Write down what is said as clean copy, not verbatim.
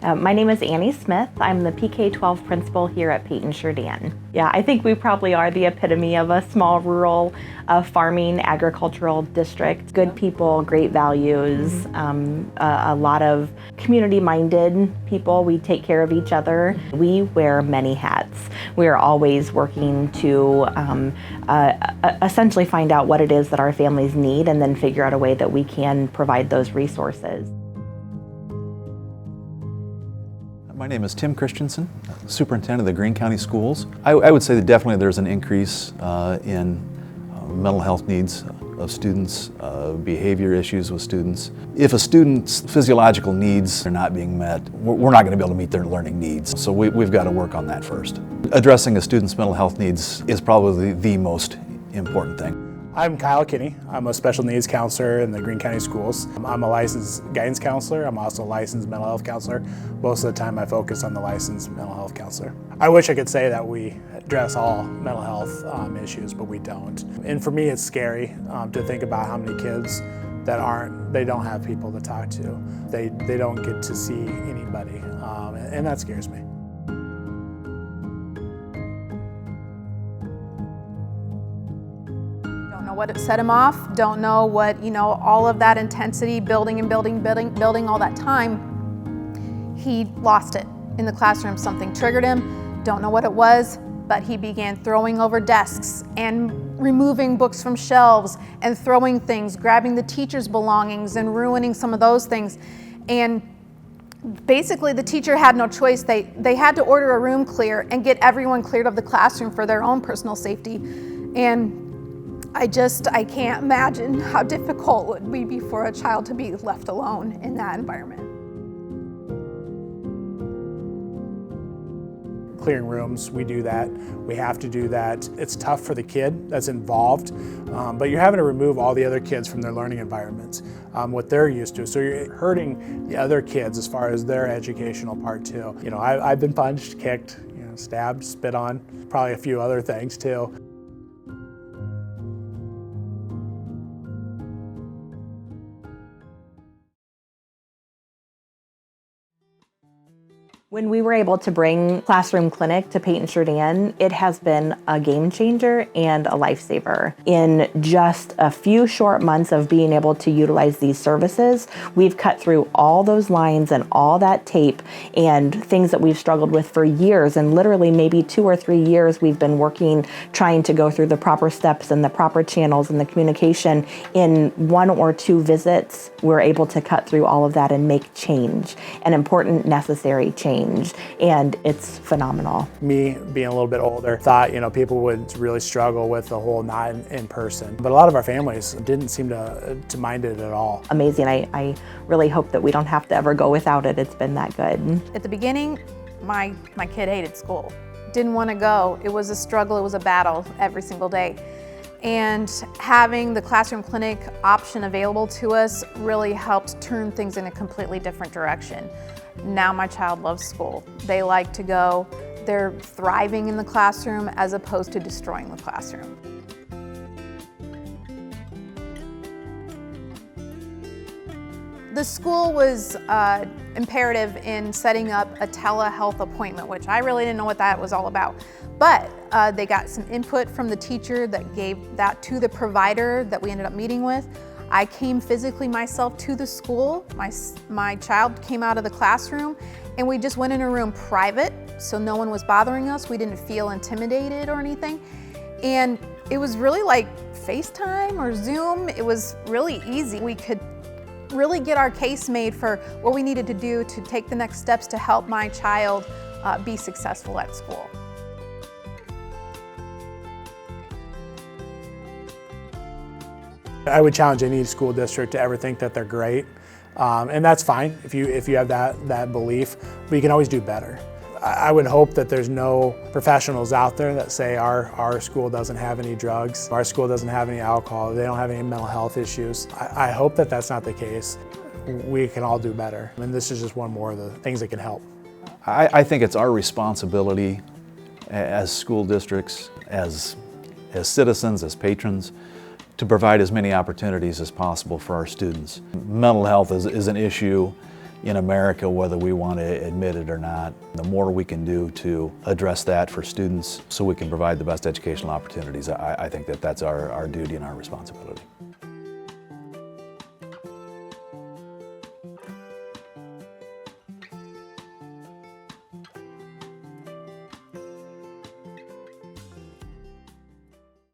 My name is Annie Smith. I'm the PK-12 principal here at Peyton-Sheridan. Yeah, I think we probably are the epitome of a small rural farming agricultural district. Good people, great values, a lot of community-minded people. We take care of each other. We wear many hats. We are always working to essentially find out what it is that our families need and then figure out a way that we can provide those resources. My name is Tim Christensen, Superintendent of the Greene County Schools. I would say that definitely there's an increase in mental health needs of students, behavior issues with students. If a student's physiological needs are not being met, we're not going to be able to meet their learning needs. So we've got to work on that first. Addressing a student's mental health needs is probably the most important thing. I'm Kyle Kinney. I'm a special needs counselor in the Greene County Schools. I'm a licensed guidance counselor. I'm also a licensed mental health counselor. Most of the time I focus on the licensed mental health counselor. I wish I could say that we address all mental health issues, but we don't. And for me it's scary to think about how many kids that they don't have people to talk to. They don't get to see anybody, and that scares me. What set him off, don't know what, all of that intensity, building all that time, he lost it in the classroom. Something triggered him, don't know what it was, but he began throwing over desks and removing books from shelves and throwing things, grabbing the teacher's belongings and ruining some of those things. And basically the teacher had no choice. They had to order a room clear and get everyone cleared of the classroom for their own personal safety. And I can't imagine how difficult it would be for a child to be left alone in that environment. Clearing rooms, we do that. We have to do that. It's tough for the kid that's involved, but you're having to remove all the other kids from their learning environments, what they're used to. So you're hurting the other kids as far as their educational part too. I've been punched, kicked, stabbed, spit on, probably a few other things too. When we were able to bring Classroom Clinic to Peyton-Sheridan, it has been a game changer and a lifesaver. In just a few short months of being able to utilize these services, we've cut through all those lines and all that tape and things that we've struggled with for years, and literally maybe 2 or 3 years we've been working, trying to go through the proper steps and the proper channels and the communication. In 1 or 2 visits, we're able to cut through all of that and make change, an important, necessary change. And it's phenomenal. Me being a little bit older, thought people would really struggle with the whole not in person, but a lot of our families didn't seem to mind it at all. Amazing. I really hope that we don't have to ever go without it. It's been that good. At the beginning, my kid hated school, didn't want to go. It was a struggle, it was a battle every single day. And having the Classroom Clinic option available to us really helped turn things in a completely different direction. Now my child loves school. They like to go. They're thriving in the classroom as opposed to destroying the classroom. The school was imperative in setting up a telehealth appointment, which I really didn't know what that was all about. But they got some input from the teacher that gave that to the provider that we ended up meeting with. I came physically myself to the school. My child came out of the classroom and we just went in a room private, so no one was bothering us. We didn't feel intimidated or anything. And it was really like FaceTime or Zoom. It was really easy. We could really get our case made for what we needed to do to take the next steps to help my child be successful at school. I would challenge any school district to ever think that they're great, and that's fine if you have that belief, but you can always do better. I would hope that there's no professionals out there that say our school doesn't have any drugs, our school doesn't have any alcohol, they don't have any mental health issues. I hope that that's not the case. We can all do better, and this is just one more of the things that can help. I think it's our responsibility as school districts, as citizens, as patrons, to provide as many opportunities as possible for our students. Mental health is an issue in America, whether we want to admit it or not. The more we can do to address that for students so we can provide the best educational opportunities, I think that that's our duty and our responsibility.